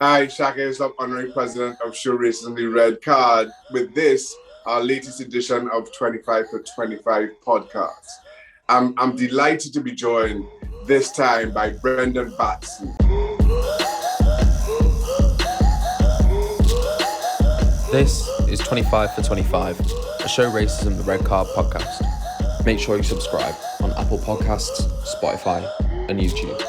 Hi, Shaka Hislop, Honorary President of Show Racism the Red Card, with this, our latest edition of 25 for 25 podcast. I'm delighted to be joined this time by Brendon Batson. This is 25 for 25, a Show Racism the Red Card podcast. Make sure you subscribe on Apple Podcasts, Spotify, and YouTube.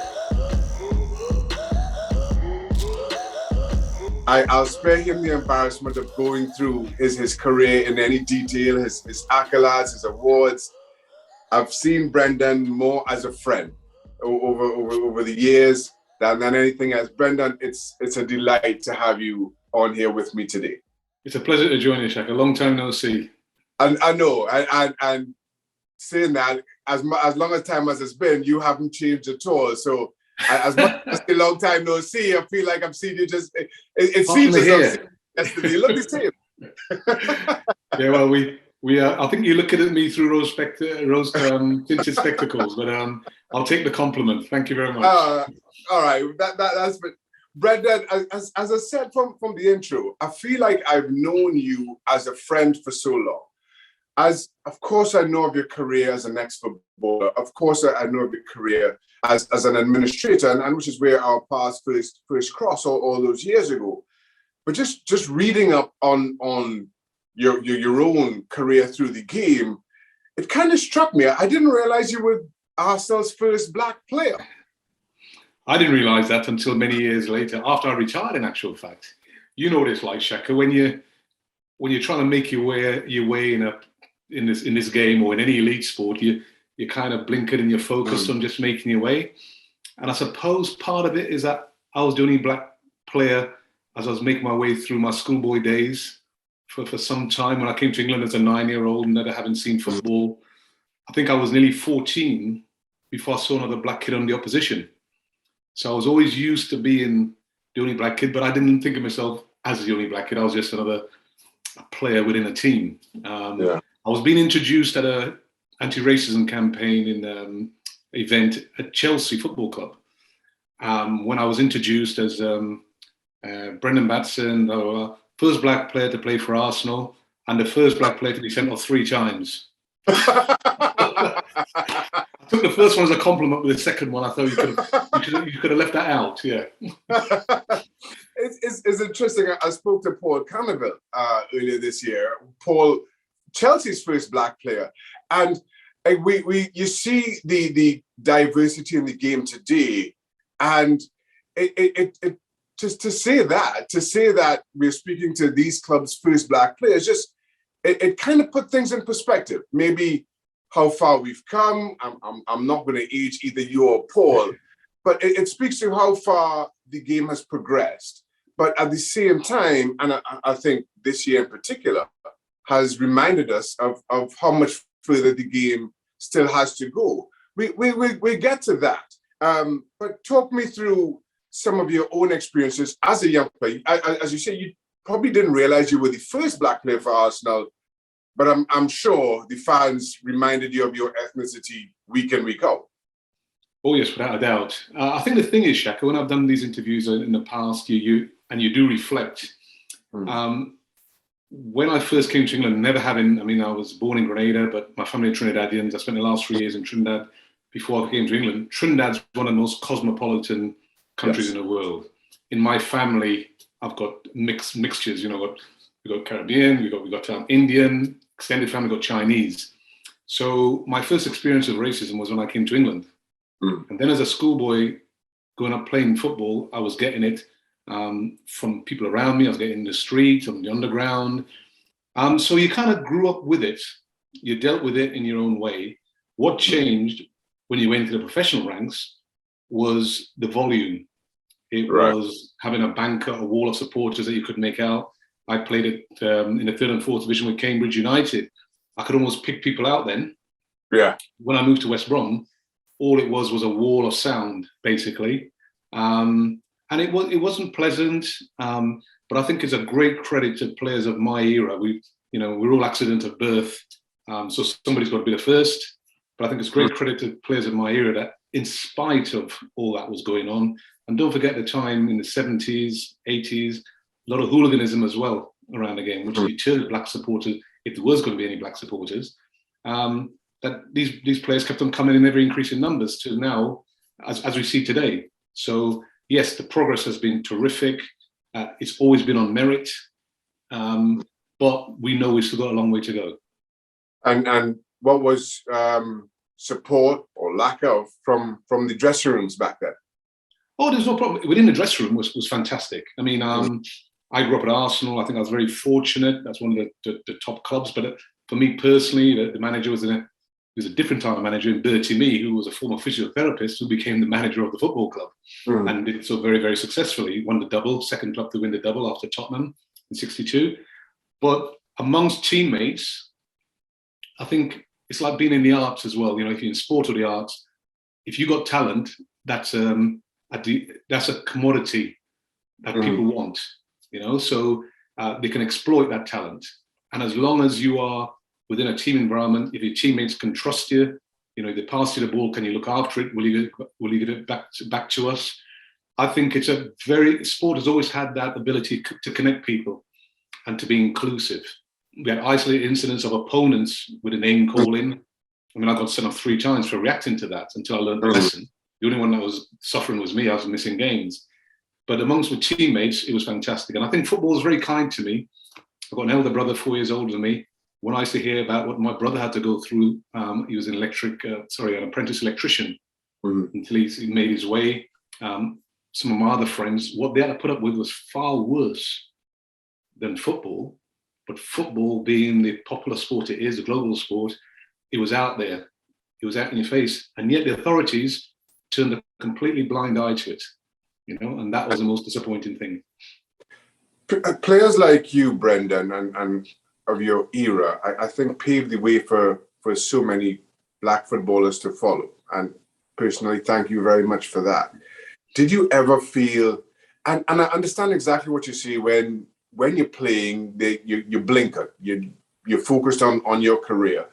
I'll spare him the embarrassment of going through his career in any detail, his accolades, his awards. I've seen Brendon more as a friend over the years than anything else. Brendon, it's a delight to have you on here with me today. It's a pleasure to join you, Shaka. Long time no see. I know, and saying that, as long as time as it's been, you haven't changed at all. So as much as a long time no see, I feel like I'm seeing you just. It seems as though yesterday. You look the same. Yeah, well, we I think you're looking at me through rose tinted spectacles, but I'll take the compliment. Thank you very much. All right, that's. Brendon, as I said from the intro, I feel like I've known you as a friend for so long. As of course I know of your career as an ex-footballer. Of course I know of your career as an administrator, and which is where our paths first crossed all those years ago. But just reading up on your own career through the game, it kind of struck me. I didn't realize you were Arsenal's first black player. I didn't realise that until many years later, after I retired. In actual fact, you know what it's like, Shaka, when you're trying to make your way in this game or in any elite sport, you're kind of blinkered and you're focused on just making your way. And I suppose part of it is that I was the only black player as I was making my way through my schoolboy days for some time. When I came to England as a 9-year-old, never having seen football, I think I was nearly 14 before I saw another black kid on the opposition. So I was always used to being the only black kid, but I didn't think of myself as the only black kid. I was just another player within a team. I was being introduced at a anti-racism campaign in event at Chelsea Football Club. When I was introduced as Brendon Batson, first black player to play for Arsenal, and the first black player to be sent off 3 times. I took the first one as a compliment, with the second one I thought you could have left that out. Yeah. It's interesting. I spoke to Paul Carnival earlier this year. Paul, Chelsea's first black player, and you see the diversity in the game today, and it just to say that we're speaking to these clubs' first black players, just it kind of put things in perspective. Maybe how far we've come. I'm not going to age either you or Paul, but it speaks to how far the game has progressed. But at the same time, and I think this year in particular has reminded us of how much further the game still has to go. We get to that. But talk me through some of your own experiences as a young player. As you say, you probably didn't realize you were the first black player for Arsenal, but I'm sure the fans reminded you of your ethnicity week in, week out. Oh yes, without a doubt. I think the thing is, Shaka, when I've done these interviews in the past, you do reflect. When I first came to England, I was born in Grenada, but my family are Trinidadians. I spent the last 3 years in Trinidad before I came to England. Trinidad's one of the most cosmopolitan countries in the world. In my family, I've got mixtures. We've got Caribbean, we've got Indian, extended family, got Chinese. So my first experience of racism was when I came to England. And then as a schoolboy going up playing football, I was getting it from people around me. I was getting in the street, on the underground. So you kind of grew up with it. You dealt with it in your own way. What changed when you went into the professional ranks was the volume. It was having a banker, a wall of supporters that you could make out. I played it in the 3rd and 4th division with Cambridge United. I could almost pick people out then. Yeah. When I moved to West Brom, all it was a wall of sound, basically. And it wasn't pleasant, but I think it's a great credit to players of my era. We're all accident of birth, so somebody's got to be the first. But I think it's great credit to players of my era that in spite of all that was going on. And don't forget the time in the 70s, 80s, a lot of hooliganism as well around the game, which deterred black supporters, if there was going to be any black supporters, that these players kept on coming in ever increasing numbers to now, as we see today. So yes, the progress has been terrific. It's always been on merit, but we know we've still got a long way to go. And what was support or lack of from the dressing rooms back then? Oh, there's no problem. Within the dressing room was fantastic. I mean, I grew up at Arsenal. I think I was very fortunate. That's one of the top clubs. But for me personally, the manager was a different type of manager in Bertie Mee, who was a former physiotherapist who became the manager of the football club and did so very, very successfully. He won the double, second club to win the double after Tottenham in '62. But amongst teammates, I think it's like being in the arts as well. You know, if you're in sport or the arts, if you got talent, that's a commodity that people want. You know, so they can exploit that talent. And as long as you are within a team environment, if your teammates can trust you, you know, if they pass you the ball, can you look after it? Will you get it back to us? I think it's sport has always had that ability to connect people and to be inclusive. We had isolated incidents of opponents with a name calling. I mean, I got sent off 3 times for reacting to that until I learned the lesson. The only one that was suffering was me. I was missing games. But amongst my teammates, it was fantastic. And I think football is very kind to me. I've got an elder brother, 4 years older than me. When I used to hear about what my brother had to go through, he was an apprentice electrician until he made his way. Some of my other friends, what they had to put up with was far worse than football. But football, being the popular sport it is, the global sport, it was out there. It was out in your face. And yet the authorities turned a completely blind eye to it, you know, and that was the most disappointing thing. Players like you, Brendon, and of your era, I think paved the way for so many black footballers to follow. And personally, thank you very much for that. Did you ever feel, and I understand exactly what you see when you're playing, you blinker, you're focused on your career.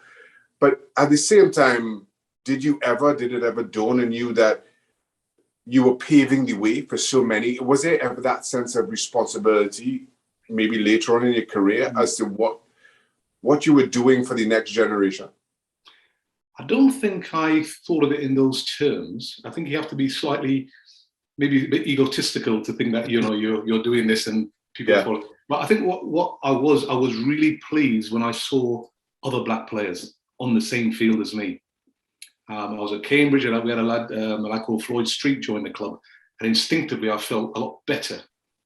But at the same time, did it ever dawn on you that you were paving the way for so many? Was there ever that sense of responsibility, maybe later on in your career, as to what you were doing for the next generation? I don't think I thought of it in those terms. I think you have to be slightly, maybe a bit egotistical to think that, you know, you're doing this and people follow. But I think what I was really pleased when I saw other black players on the same field as me. I was at Cambridge and we had a lad called Floyd Street join the club, and instinctively I felt a lot better.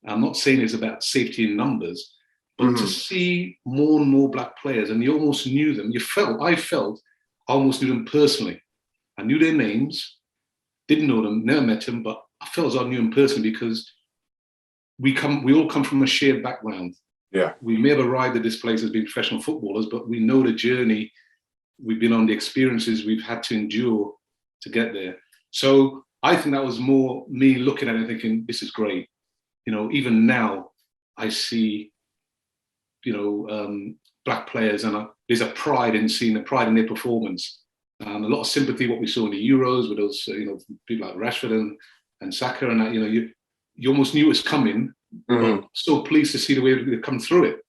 I'm not saying it's about safety in numbers, but to see more and more black players, and you almost knew them. I almost knew them personally. I knew their names, didn't know them, never met them, but I felt as I knew them personally because we all come from a shared background. Yeah. We may have arrived at this place as being professional footballers, but we know the journey we've been on, the experiences we've had to endure to get there. So I think that was more me looking at it and thinking, this is great. You know, even now I see, you know, black players, and there's a pride in seeing the pride in their performance. A lot of sympathy, what we saw in the Euros with those, you know, people like Rashford and Shaka, and that, you know, you almost knew it was coming, but so pleased to see the way they've come through it,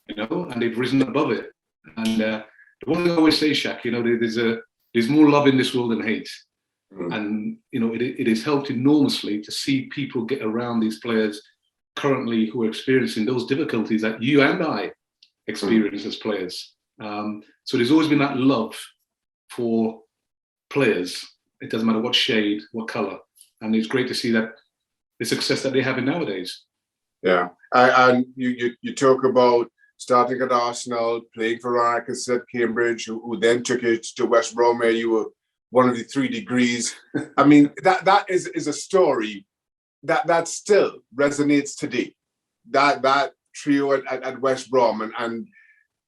you know, and they've risen above it. And the one thing I always say, Shaq, you know, there's more love in this world than hate. And, you know, it has helped enormously to see people get around these players currently who are experiencing those difficulties that you and I experience as players. So there's always been that love for players. It doesn't matter what shade, what color. And it's great to see that the success that they're having nowadays. Yeah. And you talk about starting at Arsenal, playing for Ryan at Cambridge, who then took it to West Brom, where you were one of the 3 degrees. I mean, that is a story that still resonates today. That trio at West Brom and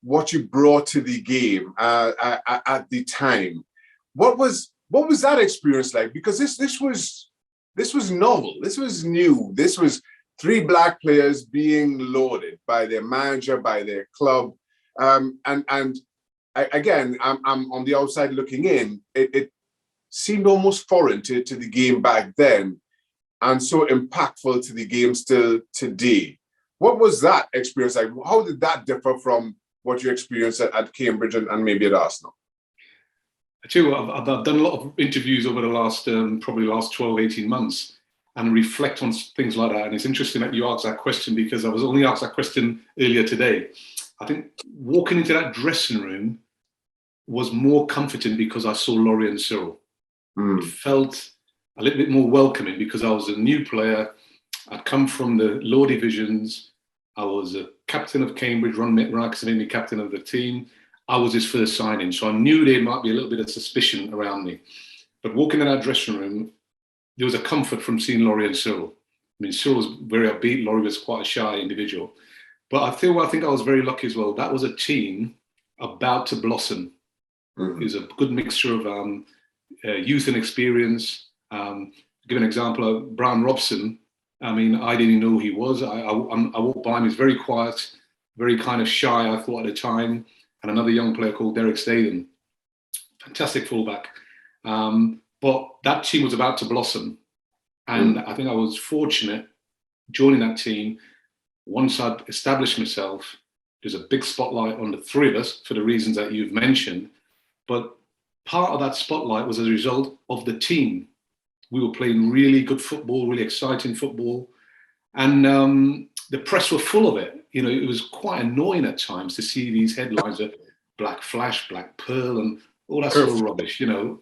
what you brought to the game at the time. What was that experience like? Because this was novel. This was new. This was 3 black players being lauded by their manager, by their club, and again, I'm on the outside looking in. seemed almost foreign to the game back then and so impactful to the game still today. What was that experience like? How did that differ from what you experienced at Cambridge and maybe at Arsenal? I tell you what, I've done a lot of interviews over the last, probably last 12, 18 months and reflect on things like that. And it's interesting that you asked that question because I was only asked that question earlier today. I think walking into that dressing room was more comforting because I saw Laurie and Cyril. It felt a little bit more welcoming because I was a new player. I'd come from the lower divisions. I was a captain of Cambridge, Ron Marcus made me captain of the team. I was his first signing, so I knew there might be a little bit of suspicion around me. But walking in that dressing room, there was a comfort from seeing Laurie and Cyril. I mean, Cyril was very upbeat. Laurie was quite a shy individual. But I think I was very lucky as well. That was a team about to blossom. It was a good mixture of youth and experience. Give an example of Brian Robson. I mean, I didn't know who he was. I walked by him. He's very quiet, very kind of shy, I thought at the time. And another young player called Derek Staden. Fantastic fullback. But that team was about to blossom. And I think I was fortunate joining that team. Once I'd established myself, there's a big spotlight on the three of us for the reasons that you've mentioned. But part of that spotlight was as a result of the team. We were playing really good football, really exciting football. And the press were full of it. You know, it was quite annoying at times to see these headlines of Black Flash, Black Pearl, and all that sort of rubbish, you know.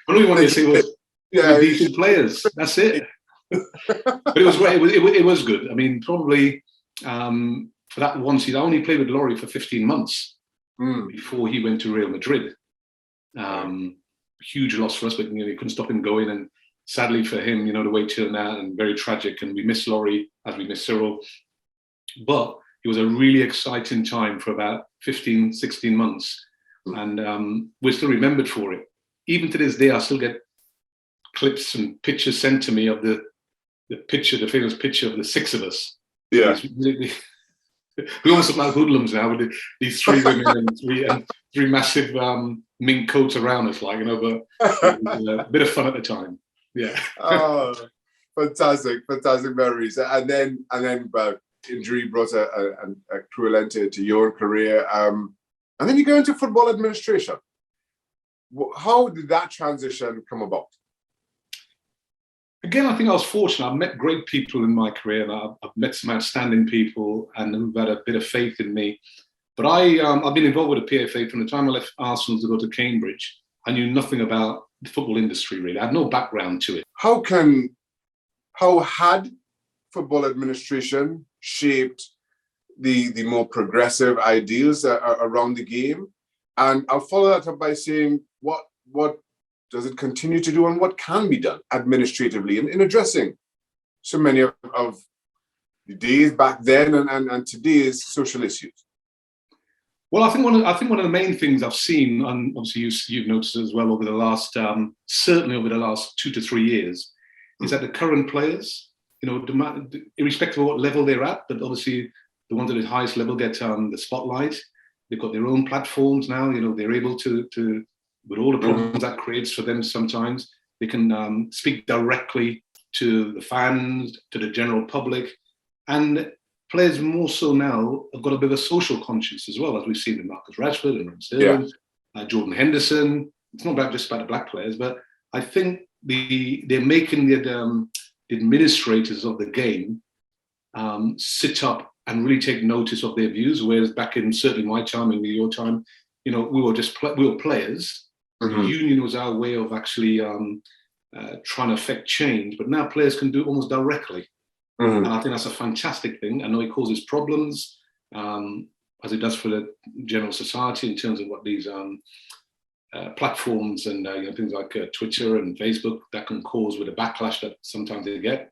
All we wanted to see was decent players. That's it. But it was great. It was good. I mean, probably for that one season, I only played with Laurie for 15 months before he went to Real Madrid. Huge loss for us, but you know, you couldn't stop him going. And sadly for him, you know, the way it turned out, and very tragic. And we miss Laurie as we miss Cyril. But it was a really exciting time for about 15, 16 months. And we're still remembered for it. Even to this day, I still get clips and pictures sent to me of the famous picture of the six of us. Yeah. We almost look like hoodlums now with these three women and three massive mink coats around us, like, you know, but it was a bit of fun at the time. Yeah. Oh, fantastic memories. And then injury brought a cruel end to your career. And then you go into football administration. How did that transition come about? Again, I think I was fortunate. I've met great people in my career, and I've met some outstanding people and who've had a bit of faith in me. But I've been involved with the PFA from the time I left Arsenal to go to Cambridge. I knew nothing about the football industry, really. I had no background to it. How had football administration shaped the more progressive ideals around the game? And I'll follow that up by saying, what does it continue to do and what can be done administratively in addressing so many of the days back then and today's social issues? Well, I think one of the main things I've seen, and obviously you've noticed as well over the last, certainly over the last 2 to 3 years, is that the current players, you know, irrespective of what level they're at, but obviously the ones at the highest level get the spotlight. They've got their own platforms now. You know, they're able to with all the problems that creates for them sometimes, they can speak directly to the fans, to the general public. And players more so now have got a bit of a social conscience as well, as we've seen with Marcus Rashford and Ramsdale, Jordan Henderson. It's not just about the black players, but I think they're making the administrators of the game sit up and really take notice of their views. Whereas back in certainly my time and your time, you know, we were players. The union was our way of actually trying to affect change. But now players can do it almost directly. And I think that's a fantastic thing. I know it causes problems, as it does for the general society in terms of what these platforms and you know, things like Twitter and Facebook that can cause with a backlash that sometimes they get.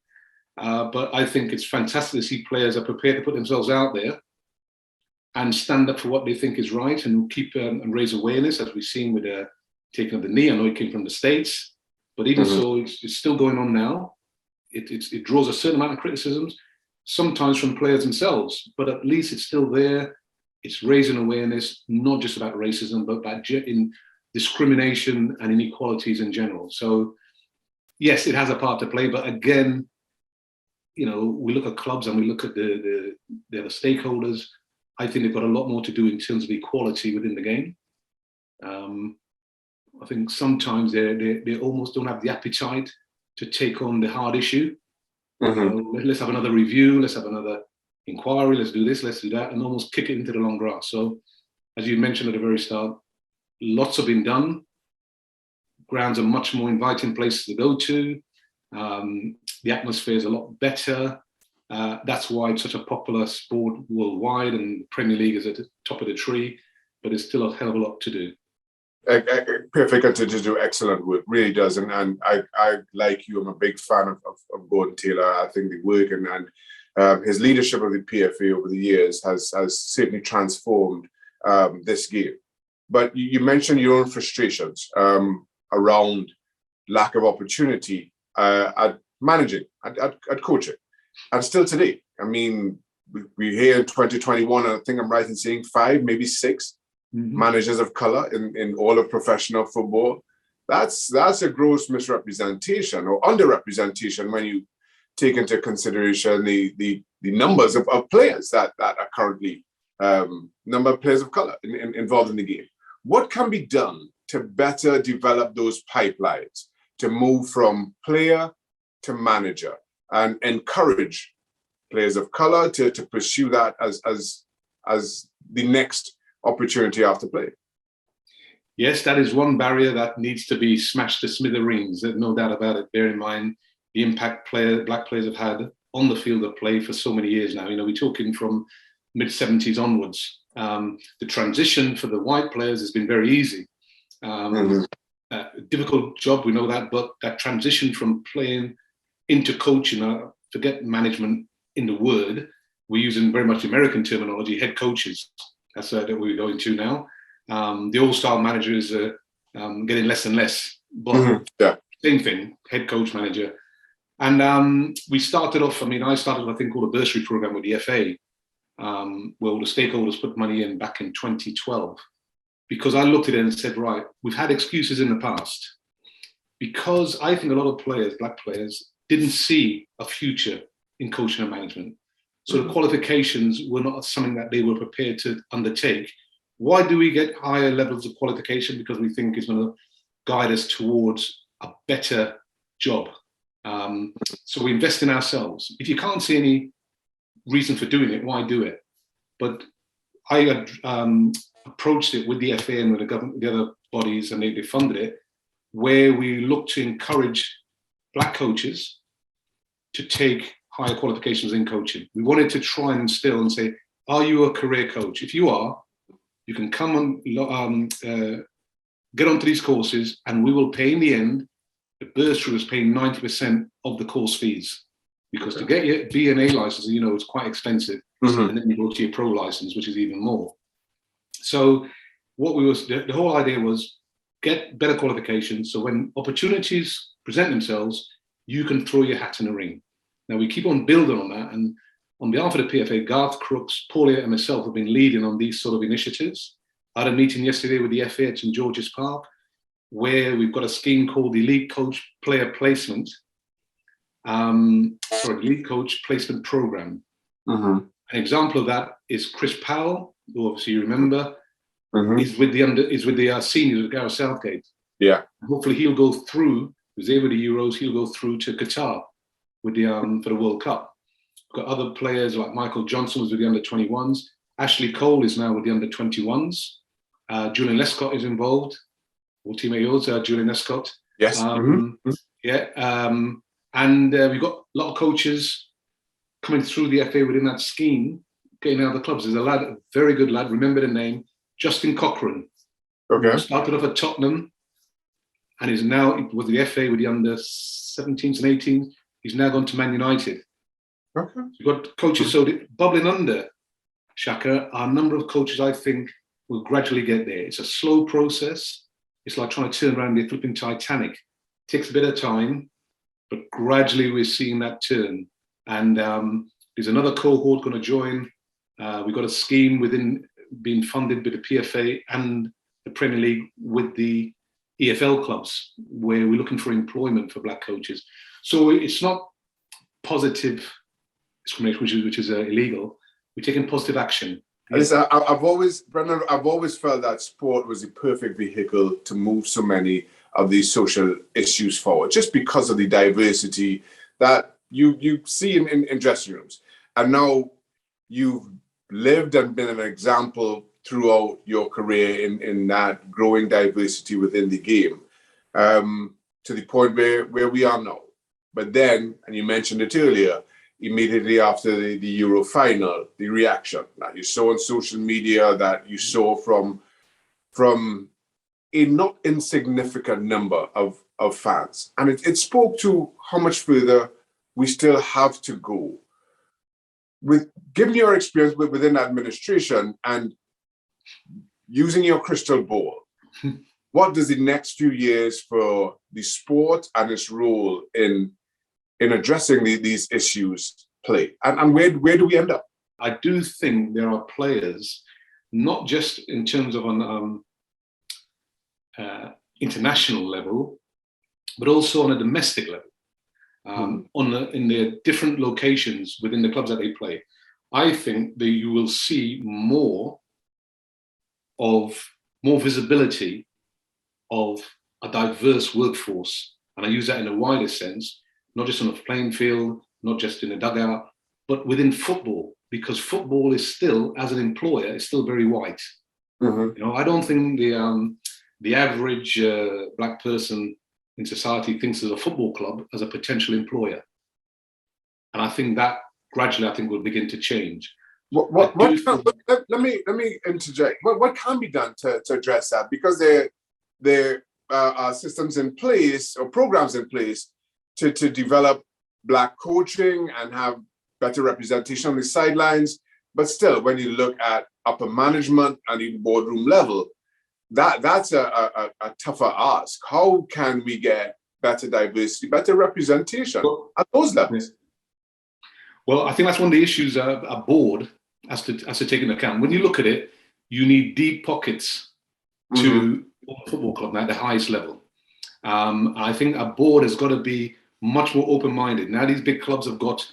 But I think it's fantastic to see players are prepared to put themselves out there and stand up for what they think is right and keep and raise awareness, as we've seen with taking of the knee. I know it came from the States, but even so, it's still going on now. It draws a certain amount of criticisms, sometimes from players themselves, but at least it's still there. It's raising awareness, not just about racism, but about in discrimination and inequalities in general. So yes, it has a part to play, but again, we look at clubs and we look at the other stakeholders. I think they've got a lot more to do in terms of equality within the game. I think sometimes they almost don't have the appetite to take on the hard issue. Let's have another review, let's have another inquiry, let's do this, let's do that, and almost kick it into the long grass. So as you mentioned at the very start, lots have been done. Grounds are much more inviting places to go to. The atmosphere is a lot better. That's why it's such a popular sport worldwide, and Premier League is at the top of the tree, but there's still a hell of a lot to do. Perfect to do excellent work, really does. And I like you, I'm a big fan of Gordon Taylor. I think the work and his leadership of the PFA over the years has certainly transformed this game. But you mentioned your own frustrations around lack of opportunity at managing, at coaching, and still today. I mean, we're here in 2021, and I think I'm right in saying 5, maybe 6 managers of color in all of professional football. That's a gross misrepresentation or underrepresentation when you take into consideration the numbers of players that are currently number of players of color involved in the game. What can be done to better develop those pipelines to move from player to manager and encourage players of color to pursue that as the next opportunity after play? Yes, that is one barrier that needs to be smashed to smithereens. There's no doubt about it. Bear in mind the impact black players have had on the field of play for so many years now. We're talking from mid-70s onwards. The transition for the white players has been very easy. Difficult job, we know that, but that transition from playing into coaching, forget management in the word, we're using very much American terminology, head coaches. That's that we're going to now. The all-star managers are getting less and less, but same thing, head coach, manager. And we started off, I started a thing called a bursary program with the FA, where all the stakeholders put money in back in 2012. Because I looked at it and said, right, we've had excuses in the past. Because I think a lot of players, black players, didn't see a future in coaching and management. So the qualifications were not something that they were prepared to undertake. Why do we get higher levels of qualification? Because we think it's going to guide us towards a better job. So we invest in ourselves. If you can't see any reason for doing it, why do it? But I approached it with the FA and with the government, the other bodies, and they funded it, where we look to encourage black coaches to take higher qualifications in coaching. We wanted to try and instill and say, are you a career coach? If you are, you can come and get onto these courses, and we will pay in the end. The bursary was paying 90% of the course fees, because to get your B and A license, it's quite expensive. And then you go to your pro license, which is even more. So the whole idea was get better qualifications. So when opportunities present themselves, you can throw your hat in the ring. Now we keep on building on that. And on behalf of the PFA, Garth Crooks, Paulia and myself have been leading on these sort of initiatives. I had a meeting yesterday with the FA at St George's Park, where we've got a scheme called the Elite Coach Player Placement, Elite Coach Placement Program. An example of that is Chris Powell, who obviously you remember, is with the seniors of Gareth Southgate. Yeah. Hopefully he'll go through. He was there with the Euros. He'll go through to Qatar with the for the World Cup. We've got other players like Michael Johnson was with the under-21s. Ashley Cole is now with the under-21s. Julian Lescott is involved. All teammate yours, Julian Lescott. Yes. And we've got a lot of coaches coming through the FA within that scheme, getting out of the clubs. There's a lad, a very good lad, remember the name, Justin Cochran. Okay. Started off at Tottenham and is now with the FA with the under-17s and 18s. He's now gone to Man United. Okay. We've got coaches, so bubbling under, Shaka, our number of coaches, I think, will gradually get there. It's a slow process. It's like trying to turn around the flipping Titanic. It takes a bit of time, but gradually we're seeing that turn. And there's another cohort going to join. We've got a scheme being funded by the PFA and the Premier League with the EFL clubs, where we're looking for employment for black coaches. So it's not positive discrimination, which is illegal. We're taking positive action. Listen, Brendon, I've always felt that sport was the perfect vehicle to move so many of these social issues forward, just because of the diversity that you see in dressing rooms. And now you've lived and been an example throughout your career in that growing diversity within the game, to the point where we are now. But then, and you mentioned it earlier, immediately after the Euro final, the reaction that you saw on social media, that you saw from a not insignificant number of fans. And it spoke to how much further we still have to go. Given your experience within administration and using your crystal ball, what does the next few years for the sport and its role in addressing these issues play? And where do we end up? I do think there are players, not just in terms of an international level, but also on a domestic level, in their different locations within the clubs that they play. I think that you will see more visibility of a diverse workforce. And I use that in a wider sense, not just on a playing field, not just in a dugout, but within football, because football is still, as an employer, is still very white. You know, I don't think the average black person in society thinks of a football club as a potential employer. And I think that gradually, will begin to change. Let me interject. What can be done to address that? Because there are systems in place or programs in place to develop black coaching and have better representation on the sidelines. But still, when you look at upper management and the boardroom level, that's a tougher ask. How can we get better diversity, better representation at those levels? Well, I think that's one of the issues a board has to take into account. When you look at it, you need deep pockets to a football club at the highest level. I think a board has got to be much more open-minded. Now these big clubs have got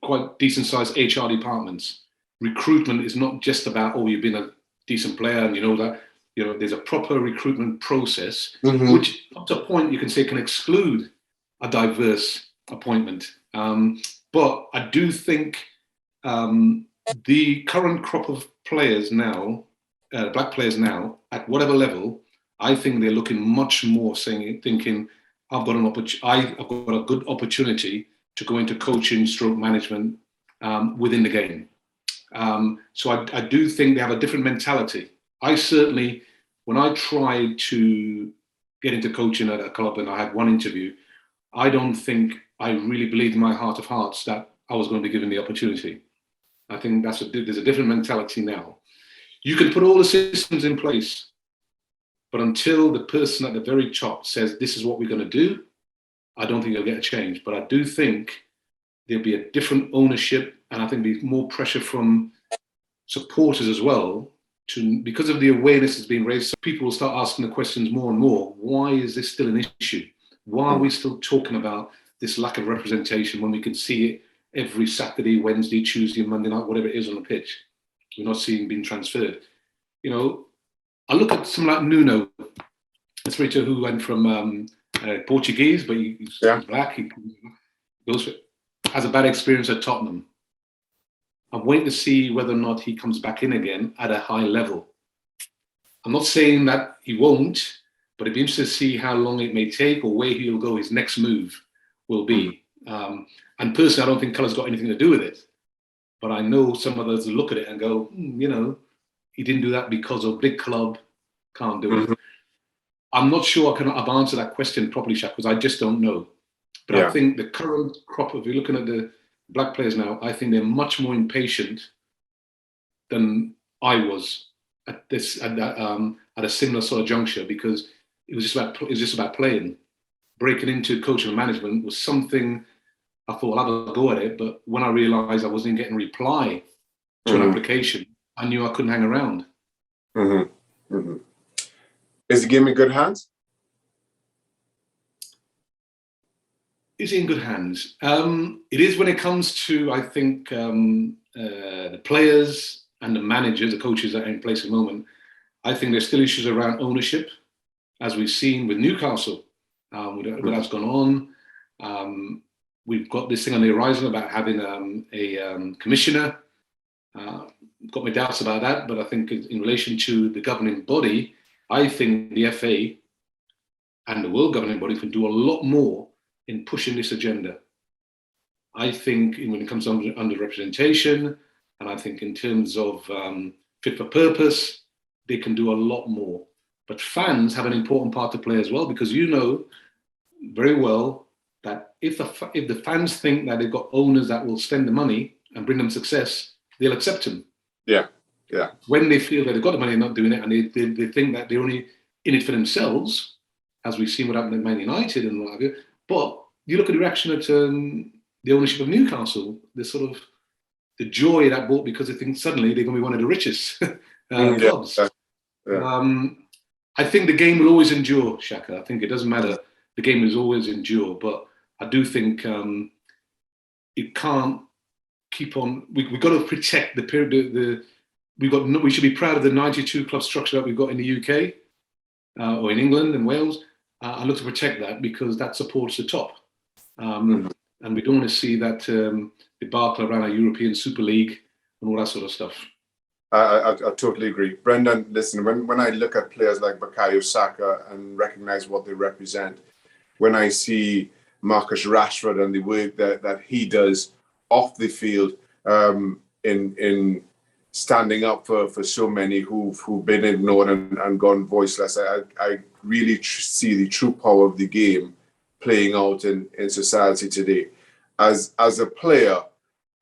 quite decent-sized HR departments. Recruitment is not just about, you've been a decent player and you know that. You know, there's a proper recruitment process, which up to a point you can say can exclude a diverse appointment. But I do think the current crop of players now, black players now, at whatever level, I think they're looking much more thinking, I've got a good opportunity to go into coaching, stroke management within the game. So I do think they have a different mentality. I certainly, when I tried to get into coaching at a club and I had one interview, I don't think I really believed in my heart of hearts that I was going to be given the opportunity. I think there's a different mentality now. You can put all the systems in place, but until the person at the very top says, this is what we're going to do, I don't think you'll get a change. But I do think there'll be a different ownership, and I think there'll be more pressure from supporters as well, because of the awareness that's being raised. So people will start asking the questions more and more. Why is this still an issue? Why are we still talking about this lack of representation when we can see it every Saturday, Wednesday, Tuesday, Monday night, whatever it is on the pitch? We're not seeing being transferred. You know, I look at someone like Nuno Espirito, who went from Portuguese, but he's black. He has a bad experience at Tottenham. I'm waiting to see whether or not he comes back in again at a high level. I'm not saying that he won't, but it'd be interesting to see how long it may take or where he'll go, his next move will be. And personally, I don't think colour's got anything to do with it. But I know some others look at it and go, you know, he didn't do that because of big club, can't do it. I'm not sure I've answered that question properly, Shaq, because I just don't know. But I think the current crop, if you're looking at the black players now, I think they're much more impatient than I was at a similar sort of juncture, because it was just about playing. Breaking into coaching and management was something I thought I'll have a go at it, but when I realised I wasn't getting a reply to an application, I knew I couldn't hang around. Mm-hmm. Is the game in good hands? Is it in good hands? It is when it comes to, I think, the players and the managers, the coaches that are in place at the moment. I think there's still issues around ownership, as we've seen with Newcastle. What that's gone on. We've got this thing on the horizon about having a commissioner. Got my doubts about that, but I think in relation to the governing body, I think the FA and the world governing body can do a lot more in pushing this agenda. I think when it comes to underrepresentation, and I think in terms of fit for purpose, they can do a lot more. But fans have an important part to play as well, because you know very well that if the fans think that they've got owners that will spend the money and bring them success, they'll accept them. Yeah, yeah. When they feel that they've got the money and not doing it, and they think that they're only in it for themselves, as we've seen what happened at Man United and what have you. But you look at the reaction at the ownership of Newcastle, the sort of the joy that brought, because they think suddenly they're going to be one of the richest clubs. Yeah. I think the game will always endure, Shaka. I think it doesn't matter. The game will always endure. But I do think it can't keep on. We've got to protect the period. We should be proud of the 92 club structure that we've got in the UK or in England and Wales. I look to protect that, because that supports the top. And we don't want to see that debacle around a European Super League and all that sort of stuff. I totally agree. Brendon, listen, when I look at players like Bukayo Saka and recognize what they represent, when I see Marcus Rashford and the work that he does off the field in standing up for so many who've been ignored and gone voiceless, I really see the true power of the game playing out in society today. As a player,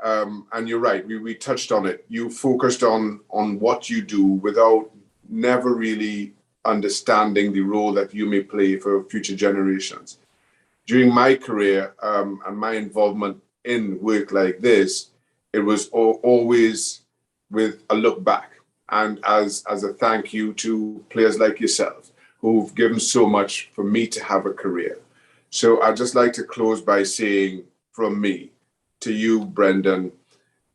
and you're right, we touched on it. You focused on what you do without never really understanding the role that you may play for future generations. During my career and my involvement in work like this, it was always with a look back, and as a thank you to players like yourself who've given so much for me to have a career. So I'd just like to close by saying, from me to you, Brendon,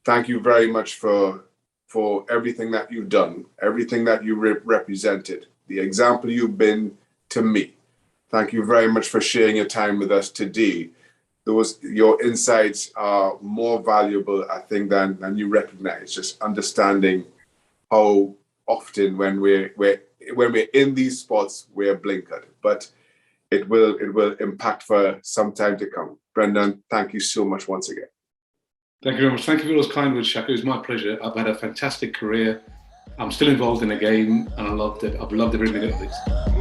thank you very much for everything that you've done, everything that you represented, the example you've been to me. Thank you very much for sharing your time with us today. Your insights are more valuable, I think, than you recognize. Just understanding how often when we're in these spots, we're blinkered, but it will impact for some time to come. Brendon, thank you so much once again. Thank you very much. Thank you for those kind words, Shaka. It was my pleasure. I've had a fantastic career. I'm still involved in the game, and I loved it. I've loved every minute of it.